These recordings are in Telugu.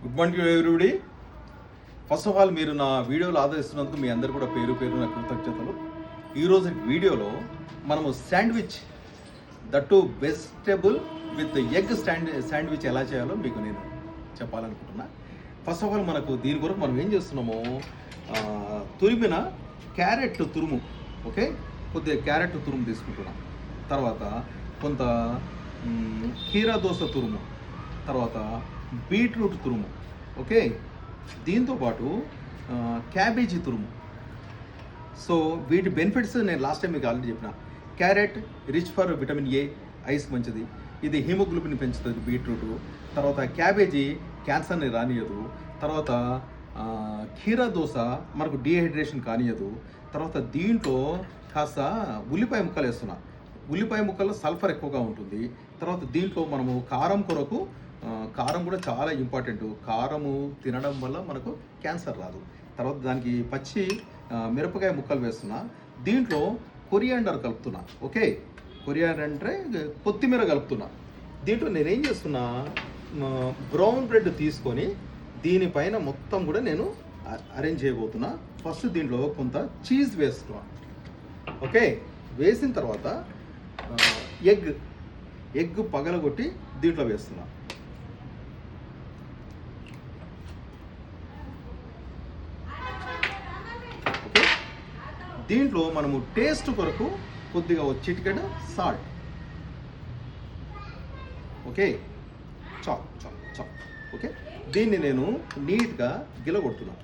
Good morning everybody. First of all మీరు నా వీడియోలు ఆదరిస్తున్నందుకు మీ అందరు కూడా పేరు పేరు నా కృతజ్ఞతలు. ఈరోజు వీడియోలో మనము sandwich that vegetable with egg sandwich ఎలా చేయాలో మీకు నేను చెప్పాలనుకుంటున్నా. ఫస్ట్ ఆఫ్ ఆల్ మనకు దీని కొరకు మనం ఏం చేస్తున్నామో తురిమిన క్యారెట్ తురుము, ఓకే, కొద్దిగా క్యారెట్ తురుము తీసుకుంటున్నాం. తర్వాత కొంత కీరా దోస తురుము, తర్వాత బీట్రూట్ తురుము, ఓకే, దీంతోపాటు క్యాబేజీ తురుము. సో వీటి బెనిఫిట్స్ నేను లాస్ట్ టైం మీకు ఆల్రెడీ చెప్పిన. Carrot rich for vitamin A, ice మంచిది, ఇది హిమోగ్లోబిన్ పెంచుతుంది బీట్రూట్. తర్వాత క్యాబేజీ క్యాన్సర్ని రానియదు. తర్వాత కీరా దోస మనకు డీహైడ్రేషన్ కానియదు. తర్వాత దీంట్లో కాస్త ఉల్లిపాయ ముక్కలు వేస్తున్నా. ఉల్లిపాయ ముక్కల్లో సల్ఫర్ ఎక్కువగా ఉంటుంది. తర్వాత దీంట్లో మనము కారం కొరకు, కారం కూడా చాలా ఇంపార్టెంట్. కారము తినడం వల్ల మనకు క్యాన్సర్ రాదు. తర్వాత దానికి పచ్చి మిరపకాయ ముక్కలు వేస్తున్నా. దీంట్లో కొరియాండర్ కలుపుతున్నా, ఓకే, కొరియాండర్ అంటే కొత్తిమీర కలుపుతున్నా. దీంట్లో నేనేం చేస్తున్నా, బ్రౌన్ బ్రెడ్ తీసుకొని దీనిపైన మొత్తం కూడా నేను అరేంజ్ చేయబోతున్నా. ఫస్ట్ దీంట్లో కొంత చీజ్ వేస్తున్నా, ఓకే. వేసిన తర్వాత ఎగ్ పగలగొట్టి దీంట్లో వేస్తున్నా. ఓకే, దీంట్లో మనము టేస్ట్ కొరకు కొద్దిగా చిటికెడ salt, okay, chop chop chop, okay. దీన్ని నేను నీట్గా గిలగొడుతున్నా.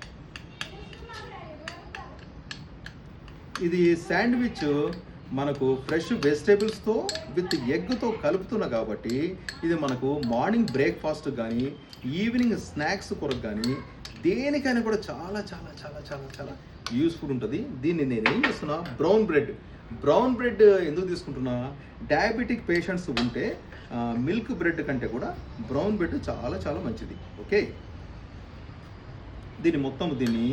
ఇది శాండ్విచ్ మనకు ఫ్రెష్ వెజిటేబుల్స్తో విత్ ఎగ్తో కలుపుతున్నా కాబట్టి ఇది మనకు మార్నింగ్ బ్రేక్ఫాస్ట్ కానీ ఈవినింగ్ స్నాక్స్ కొరకు కానీ దేనికైనా కూడా చాలా చాలా చాలా చాలా చాలా యూస్ఫుల్ ఉంటుంది. దీన్ని నేను ఏం చేస్తున్నా, బ్రౌన్ బ్రెడ్ ఎందుకు తీసుకుంటున్నా, డయాబెటిక్ పేషెంట్స్ ఉంటే మిల్క్ బ్రెడ్ కంటే కూడా బ్రౌన్ బ్రెడ్ చాలా చాలా మంచిది, ఓకే. దీన్ని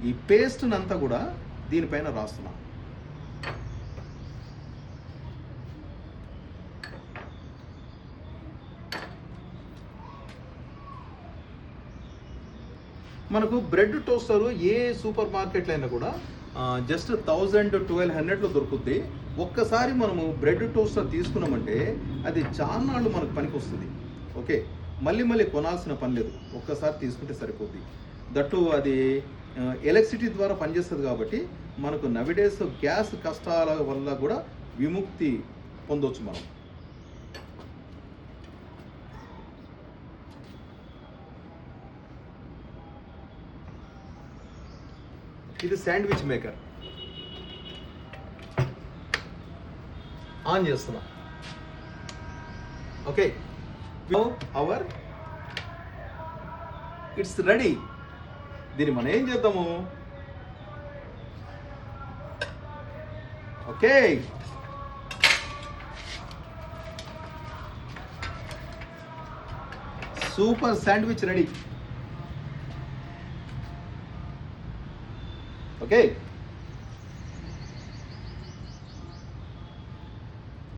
ఈ పేస్ట్ని అంతా కూడా దీనిపైన రాస్తున్నా. మనకు బ్రెడ్ టోస్టర్ ఏ సూపర్ మార్కెట్లో అయినా కూడా జస్ట్ 1000-1200లో దొరుకుద్ది. ఒక్కసారి మనము బ్రెడ్ టోస్టర్ తీసుకున్నామంటే అది చాన్నాళ్ళు మనకు పనికి వస్తుంది, ఓకే. మళ్ళీ కొనాల్సిన పని లేదు, ఒక్కసారి తీసుకుంటే సరిపోద్ది. దట్టు అది ఎలక్ట్రిసిటీ ద్వారా పనిచేస్తుంది కాబట్టి మనకు నవిడేస్ గ్యాస్ కష్టాల వల్ల కూడా విముక్తి పొందవచ్చు మనం. ఇది శాండ్విచ్ మేకర్ ఆన్ చేస్తున్నా, ఓకే. It's ready. దీన్ని మనం ఏం చేద్దాము, okay, super sandwich ready, okay.